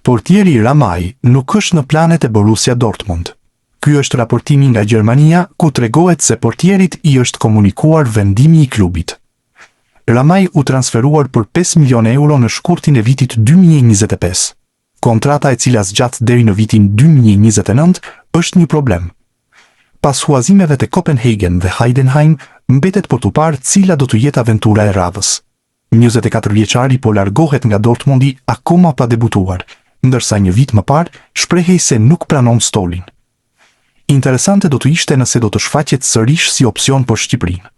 Portieri Ramaj nuk është në planet e Borussia Dortmund. Ky është raportimi nga Gjermania, ku tregohet se portierit i është komunikuar vendimi i klubit. Ramaj u transferuar për 5 milion euro në shkurtin e vitit 2025. Kontrata e cila zgjat deri në vitin 2029 është një problem. Pas huazimeve të Copenhagen dhe Heidenheim, mbetet për të parë cila do të jetë aventura e radhës. 24 vjeçari po largohet nga Dortmundi akoma pa debutuar, ndërsa një vit më parë shprehej se nuk pranon stolin. Interesante do të ishte nëse do të shfaqet sërish si opsion për Shqipërinë.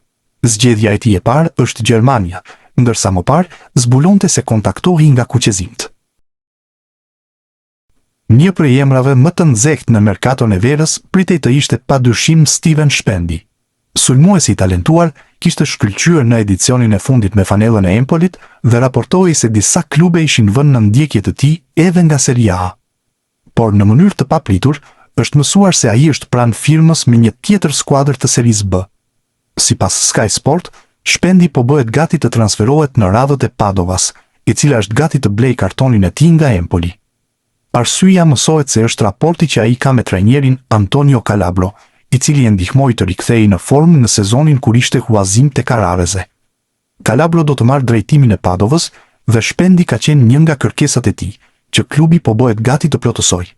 Zgjedhja e tij e parë është Gjermania, ndërsa më parë zbulonte se kontaktohej nga kuqezimt. Një prej emrave më të nxehtë në merkaton e verës pritej të ishte padyshim Steven Shpendi. Sulmuesi i talentuar kishte shkëlqyer në edicionin e fundit me fanellën e Empolit dhe raportohej se disa klube ishin vënë në ndjekje të tij edhe nga Serie A. Por në mënyrë të papritur, është mësuar se ai është pranë firmës me një tjetër skuadër të Serisë B. Sipas Sky Sport, Shpendi po bëhet gati të transferohet në radhët e Padovas, e cila është gati të blej kartonin e tij nga Empoli. Arsyeja mësohet se është raporti që ai ka me trajnerin Antonio Calabro, i cili e ndihmoi të rikthehej në formë në sezonin kur ishte huazim te Karareze. Calabro do të marrë drejtimin e Padovës dhe Shpendi ka qenë një nga kërkesat e tij, që klubi po bëhet gati të plotësojë.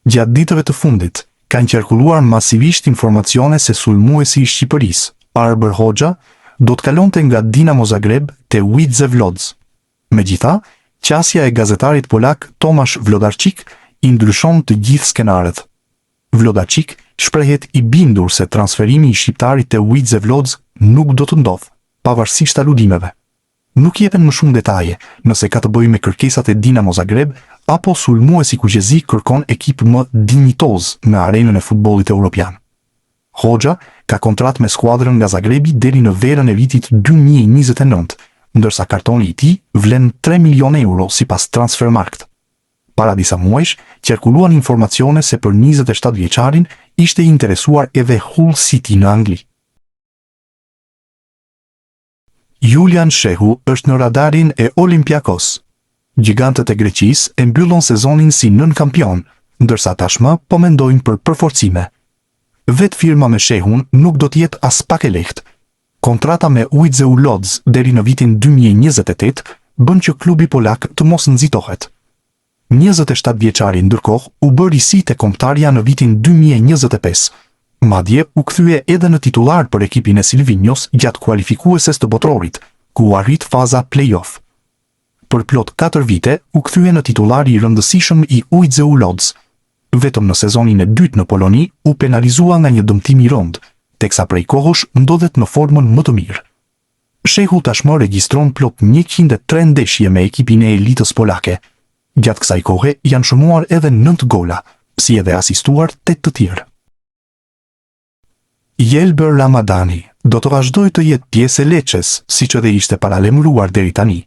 Gjatë ditëve të fundit, kanë qarkulluar masivisht informacione se sulmuesi i Shqipërisë, Arber Hoxha, do të kalonte nga Dinamo Zagreb te Widzew Łódź. Megjithatë, qasja e gazetarit polak Tomasz Wlodarczyk i ndryshon të gjithë skenaret. Wlodarczyk shprehet i bindur se transferimi i shqiptarit te Widzew Łódź nuk do të ndodhë, pavarësisht aludimeve. Nuk jepen më shumë detaje nëse ka të bëjë me kërkesat e Dinamo Zagreb apo sulmuesi kuqezi kërkon ekip më dinjitoz në arenën e futbollit evropian. Hoxha ka kontratë me skuadrën nga Zagrebi deri në verën e vitit 2029, ndërsa kartoni i tij vlen 3 milion euro sipas Transfermarkt. Para disa muajsh, qarkulluan informacione se për 27 vjeçarin ishte interesuar edhe Hull City në Angli. Julian Shehu është në radarin e Olympiakos. Gjigantët e Greqisë e mbyllon sezonin si nën kampion, ndërsa tashmë po mendojnë për përforcime. Vetë firma me Shehun nuk do të jetë as pak e lehtë. Kontrata me Widzew Łódź deri në vitin 2028 bën që klubi polak të mos nxitohet. 27 vjeçari ndërkohë u bë risi te kombëtarja në vitin 2025. Madje u kthye edhe në titullar për ekipin e Silvinios gjatë kualifikueses të botrorit, ku u arrit faza play-off. Për plot 4 vite u kthye në titullar i rëndësishëm i Widzew Łódź. Vetëm në sezonin e dytë në Poloni u penalizua nga një dëmtim i rënd, teksa prej kohësh ndodhet në formën më të mirë. Shehu tashmë regjistron plot 103 ndeshje me ekipin e elitës polake. Gjatë kësaj kohe janë shënuar edhe 9 gola, si edhe asistuar 8 të tjerë. Jelber Ramadani do të vazhdojë të jetë pjesë e Lecces, siç edhe ishte paralajmëruar deri tani.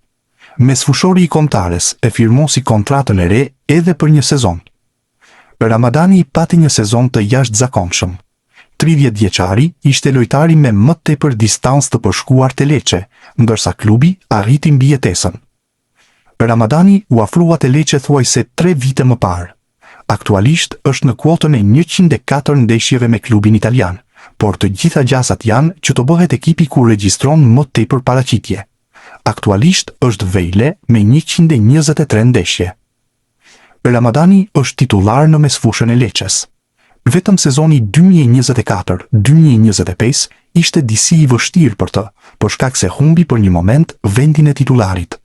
Mesfushori i kombëtares e firmosi kontratën e re edhe për një sezon. Ramadani pati një sezon të jashtëzakonshëm. 30 vjeçari ishte lojtari me më tepër distancë të përshkuar te Lecce, ndërsa klubi arriti mbijetesën. Ramadani u afrua te Lecce thuajse 3 vite më parë. Aktualisht është në kuotën e 104 ndeshjeve me klubin italian, por të gjitha gjasat janë që të bëhet ekipi ku regjistron më tepër paraqitje. Aktualisht është vejle me 123 ndeshje. Ramadani është titullar në mesfushën e Lecces. Vetëm sezoni 2024-2025 ishte disi i vështirë për të, për shkak se humbi për një moment vendin e titularit.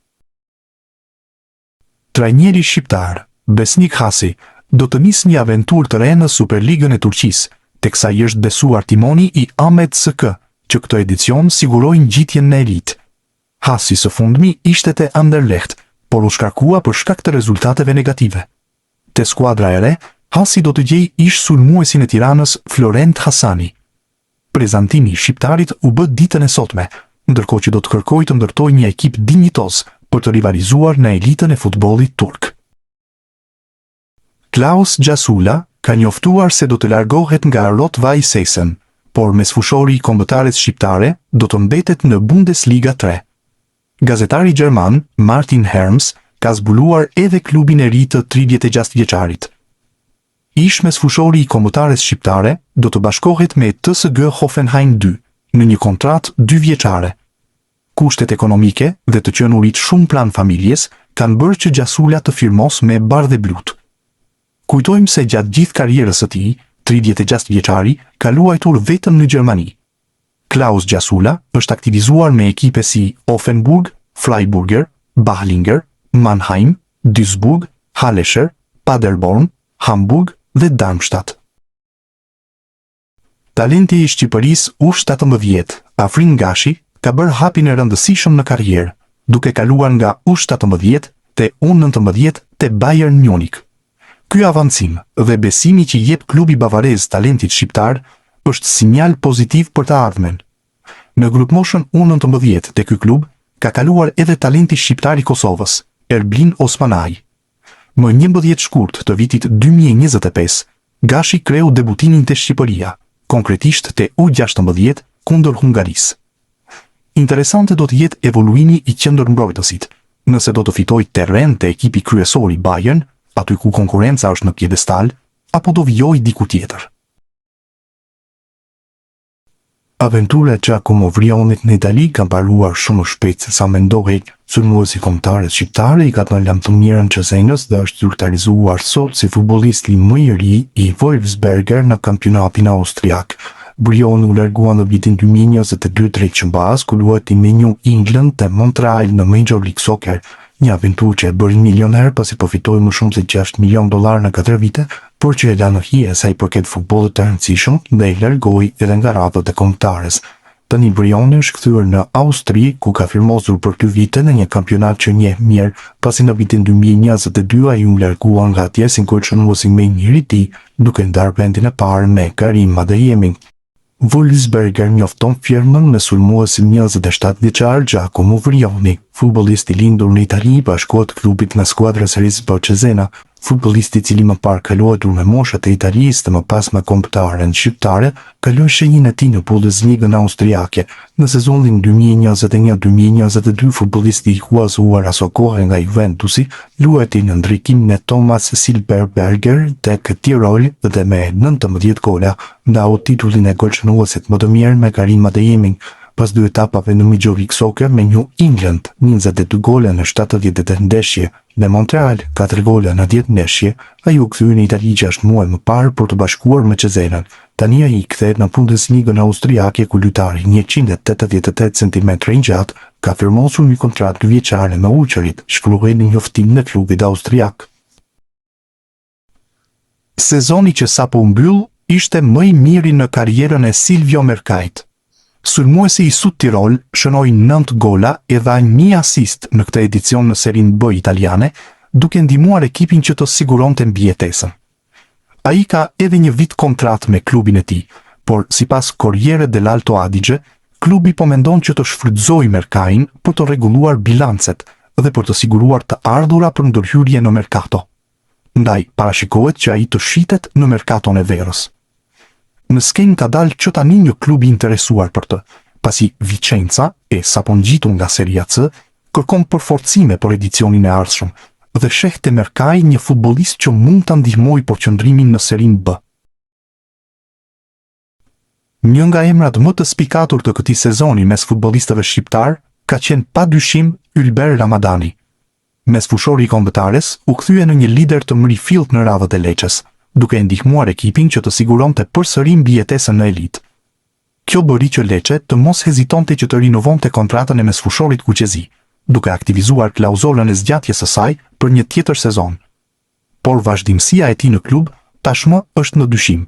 Trajneri shqiptar, Besnik Hasi, do të nisë një aventurë të re në Superligën e Turqisë, teksa i është besuar timoni i Ahmet SK, që këtë edicion sigurojnë ngjitjen në elitë. Hasi së fundmi ishte te Anderlecht, por u shkarkua për shkak të rezultateve negative. Te skuadra e re, Hasi do të gjejë ish sulmuesin e Tiranës Florent Hasani. Prezantimi i shqiptarit u bë ditën e sotme, ndërkohë që do të kërkojë të ndërtojë një ekip dinjitoz për të rivalizuar në elitën e futbollit turk. Klaus Gjasula ka njoftuar se do të largohet nga Rot-Weiss Essen, por mesfushori i kombëtares shqiptare do të mbetet në Bundesliga 3. Gazetari gjerman Martin Herms ka zbuluar edhe klubin e ri të 36 vjeçarit. Ish mesfushori i kombëtares shqiptare do të bashkohet me TSG Hoffenheim 2 në një kontratë 2 vjeçare. Kushtet ekonomike dhe të qenurit shumë pranë familjes kanë bërë që Gjasula të firmos me Bardhe Blut. Kujtojmë se gjatë gjithë karrierës së tij, 36 vjeçari ka luajtur vetëm në Gjermani. Klaus Gjasula është aktivizuar me ekipe si Offenburg, Freiburger, Bahlinger, Mannheim, Duisburg, Hallescher, Paderborn, Hamburg dhe Darmstadt. Talenti i Shqipërisë U17, Afrin Gashi, ka bërë hapin e rëndësishëm në karrierë, duke kaluar nga U17 te U19 te Bayern Munich. Ky avancim dhe besimi që jep klubi bavarez talentit shqiptar është sinjal pozitiv për të ardhmen. Në grupmoshën U19 te ky klub ka kaluar edhe talenti shqiptar i Kosovës, Erblin Osmanaj. Më 11 shkurt të vitit 2025, Gashi kreu debutimin te Shqipëria, konkretisht te U16 kundër Hungarisë. Interesante do të jetë evoluimi i qendërmbrojtësit, nëse do të fitojë terren te ekipi kryesor i Bayern, aty ku konkurenca është në pjedestal, apo do vijojë diku tjetër. Aventura e Giacomo Vrionit në Itali ka mbaruar shumë shpejt se sa mendohej. Sulmuesi kombëtarës shqiptare i ka dhënë lajm të mirën Çesenës dhe është zyrtarizuar sot si futbollisti më i ri i Wolfsberger në kampionatin austriak. Brioni u largua në vitin 2022 drejt Qëmbas, ku luajti me New England dhe Montreal në Major League Soccer, një aventurë që e bëri milioner pasi përfitoi më shumë se $6 milion në 4 vite, por që e la në hije sa i përket futbollit të rëndësishëm dhe i largoi edhe nga radhët e kombëtares. Tani Brioni është kthyer në Austri, ku ka firmosur për 2 vite në një kampionat që njeh mirë, pasi në vitin 2022 ai u largua nga atje si koordinuesi më i mirë i tij, duke ndarë vendin e parë me Karim Adeyemi. Wolfsberger njofton firmën me sulmuesin 27 vjeçar Giacomo Vrioni. Futbollisti lindur në Itali bashkohet klubit me skuadrës së Rizbo Cesena, futbollisti i cili më parë ka luajtur me moshat e Italisë dhe më pas me kombëtaren shqiptare, kaloi shenjën e tij në Bundesligën austriake. Në sezonin 2021-2022 futbollisti i huazuar aso kohë nga Juventusi luajti në ndrikimin e Thomas Silberberger tek Tirol dhe me 19 gola ndau titullin e golçënuesit më të mirë me Karim Adeyemi. Pas 2 etapave në Major League Soccer me New England, 22 gola në 78 ndeshje, dhe Montreal, 4 gola në 10 ndeshje, ai u kthye në Itali 6 muaj më parë për të bashkuar me Cesenën. Tani ai kthehet në Bundesligën austriake ku lojtari 188 cm i gjatë ka firmosur një kontratë 2 vjeçare me Ulqerit, shkruhej në njoftimin e klubit austriak. Sezoni që sapo u mbyll ishte më i miri në karrierën e Silvio Mercait. Sulmuesi i Sud Tirol shënoi 9 gola e dha 1 asist në këtë edicion në Serie B italiane, duke ndihmuar ekipin që të siguronte mbijetesën. Ai ka edhe një vit kontratë me klubin e tij, por sipas Corriere dell'Alto Adige, klubi po mendon që të shfrytëzojë Mercain për të rregulluar bilancet dhe për të siguruar të ardhura për ndërhyrje në merkato. Ndaj parashikohet që ai të shitet në merkaton e verës. Në skenë ka dalë që tani një klub i interesuar për të, pasi Vicenza, e sapo ngjitur nga Seria C, kërkon përforcime për edicionin e ardhshëm dhe sheh te Mercai një futbollist që mund ta ndihmojë për qëndrimin në Serin B. Një nga emrat më të spikatur të këtij sezoni mes futbollistëve shqiptar ka qenë padyshim Ylber Ramadani. Mesfushori i kombëtares u kthye në një lider të mrifillt në radhët e Leçës, duke ndihmuar ekipin që të siguronte përsëri mbijetesën në elitë. Kjo bëri që Lecce të mos hezitonte që të rinovonte kontratën e mesfushorit kuqezi, duke aktivizuar klauzolën e zgjatjes së saj për një tjetër sezon. Por vazhdimësia e tij në klub tashmë është në dyshim.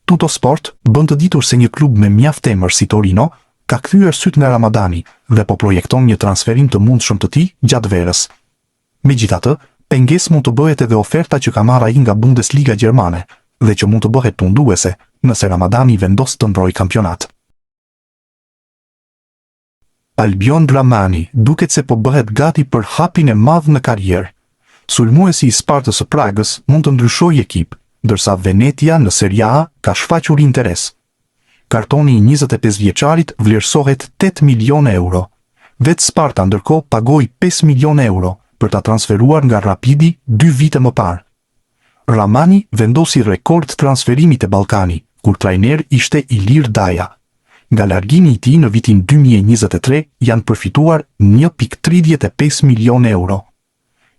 Tuttosport bën të ditur se një klub me mjaft emër si Torino ka kthyer syt në Ramadani dhe po projekton një transferim të mundshëm të tij gjatë verës. Megjithatë, pengesë mund të bëhet edhe oferta që ka marrë ai nga Bundesliga gjermane dhe që mund të bëhet tunduese nëse Ramadani vendos të mbrojë kampionat. Albion Dramani duket se po bëhet gati për hapin e madh në karrierë. Sulmuesi i Spartës së Pragës mund të ndryshojë ekip, ndërsa Venetia në Serie A ka shfaqur interes. Kartoni i 25 vjeçarit vlerësohet 8 milion euro. Vetë Sparta ndërkohë pagoi 5 milion euro për ta transferuar nga Rapidi 2 vite më parë. Ramani vendosi rekord transferimi te Ballkani, kur trajner ishte Ilir Daja. Nga largimi i tij në vitin 2023 janë përfituar 1.35 milion euro.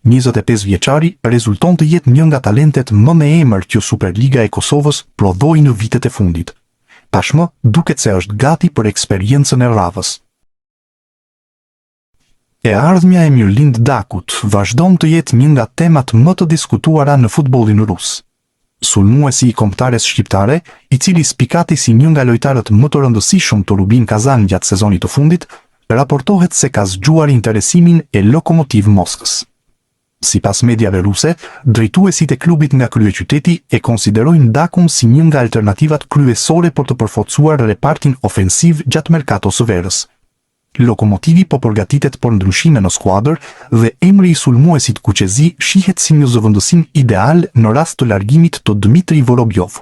25 vjeçari rezulton të jetë një nga talentet më me emër që Superliga e Kosovës prodhoi në vitet e fundit. Tashmë duket se është gati për eksperiencën e radhës. E ardhmja e Mirlind Dakut vazhdon të jetë një nga temat më të diskutuara në futbollin rus. Sulmuesi i kombëtares shqiptare, i cili spikati si një nga lojtarët më të rëndësishëm të Rubin Kazan gjatë sezonit të fundit, raportohet se ka zgjuar interesimin e Lokomotiv Moskës. Sipas mediave ruse, drejtuesit e klubit nga kryeqyteti e konsiderojnë Dakun si një nga alternativat kryesore për të përforcuar repartin ofensiv gjatë merkatos së verës. Lokomotivi po përgatitet për ndryshime në skuadër dhe emri i sulmuesit Kuqezi shihet si një zëvendësim ideal në rast të largimit të Dmitri Vorobjov.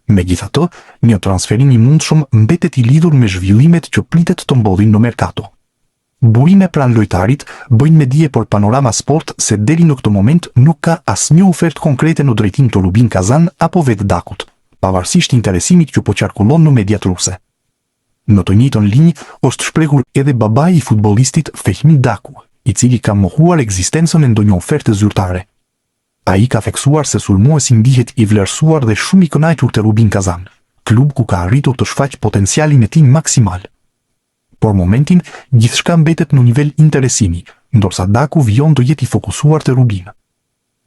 Megjithatë, një transferim i mundshëm mbetet i lidhur me zhvillimet që pritet të mbodhin në merkato. Burime pranë lojtarit bëjnë me dije për Panorama Sport se deri në këtë moment nuk ka asnjë ofertë konkrete në drejtim të Rubin Kazan apo vetë Dakut, pavarësisht interesimit që po qarkullon në mediat ruse. Në të njëjtën linjë është shprehur edhe babai i futbollistit Fehmi Daku, i cili ka mohuar ekzistencën e ndonjë oferte zyrtare. Ai ka theksuar se sulmuesi ndihet i vlerësuar dhe shumë i kënaqur te Rubin Kazan, klub ku ka arritur të shfaq potencialin e tij maksimal. Por momentin, gjithçka mbetet në nivel interesimi, ndërsa Daku vijon të jetë i fokusuar te Rubin.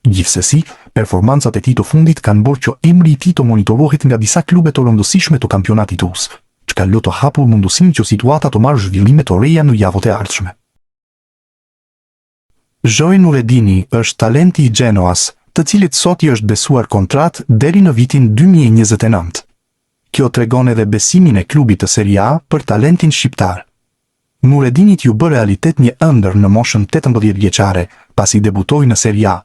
Gjithsesi, performancat e tij të fundit kanë bërë që emri i tij të monitorohet nga disa klube të rëndësishme të kampionatit rus, çka lë të hapur mundësinë që situata të marrë zhvillime të reja në javët e ardhshme. Joe Nuredini është talenti i Genoas, të cilit sot i është besuar kontratë deri në vitin 2029. Kjo tregon edhe besimin e klubit të Serie A për talentin shqiptar. Nuredinit ju bë realitet një ëndër në moshën 18 vjeçare, pasi debutoi në Serie A.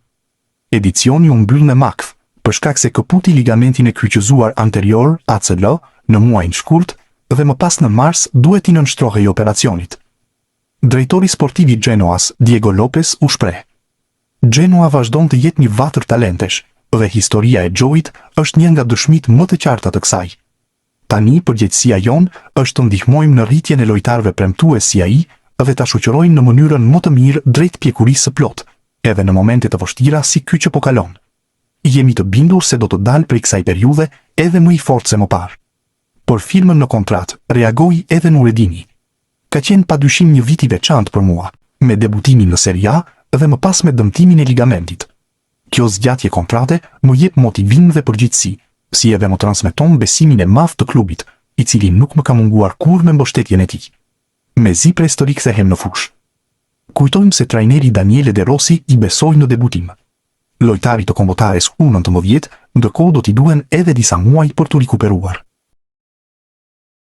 Edicioni u mbyll me makth, për shkak se këputi ligamentin e kryqëzuar anterior, ACL, në muajin shkurt, dhe më pas në mars duhet i nënshtrohej operacionit. Drejtori sportiv i Genoas, Diego Lopez, u shpreh: Genoa vazhdon të jetë një vatër talentesh, dhe historia e Joeit është një nga dëshmitë më të qarta të kësaj. Tani përgjegjësia jon është të ndihmojmë në rritjen e lojtarëve premtues si ai dhe ta shoqërojmë në mënyrën më të mirë drejt pjekurisë së plot, edhe në momente të vështira si ky që po kalon. Jemi të bindur se do të dalë prej kësaj periudhe edhe më i fortë se më parë. Por firmën në kontratë reagoi edhe Nuredini. Ka qenë padyshim një vit i veçantë për mua, me debutimin në Serie A dhe më pas me dëmtimin e ligamentit. Kjo zgjatje kontrate më jep motivim dhe përgjegjësi, si edhe më transmeton besimin e madh të klubit, i cili nuk më ka munguar kurrë me mbështetjen e tij. Mezi pres të rikthehem në fushë. Kujtojmë se trajneri Daniele De Rossi i besoi në debutim. Lojtari të kombëtares U19, ndërkohë do t'i duhen edhe disa muaj për t'u rikuperuar.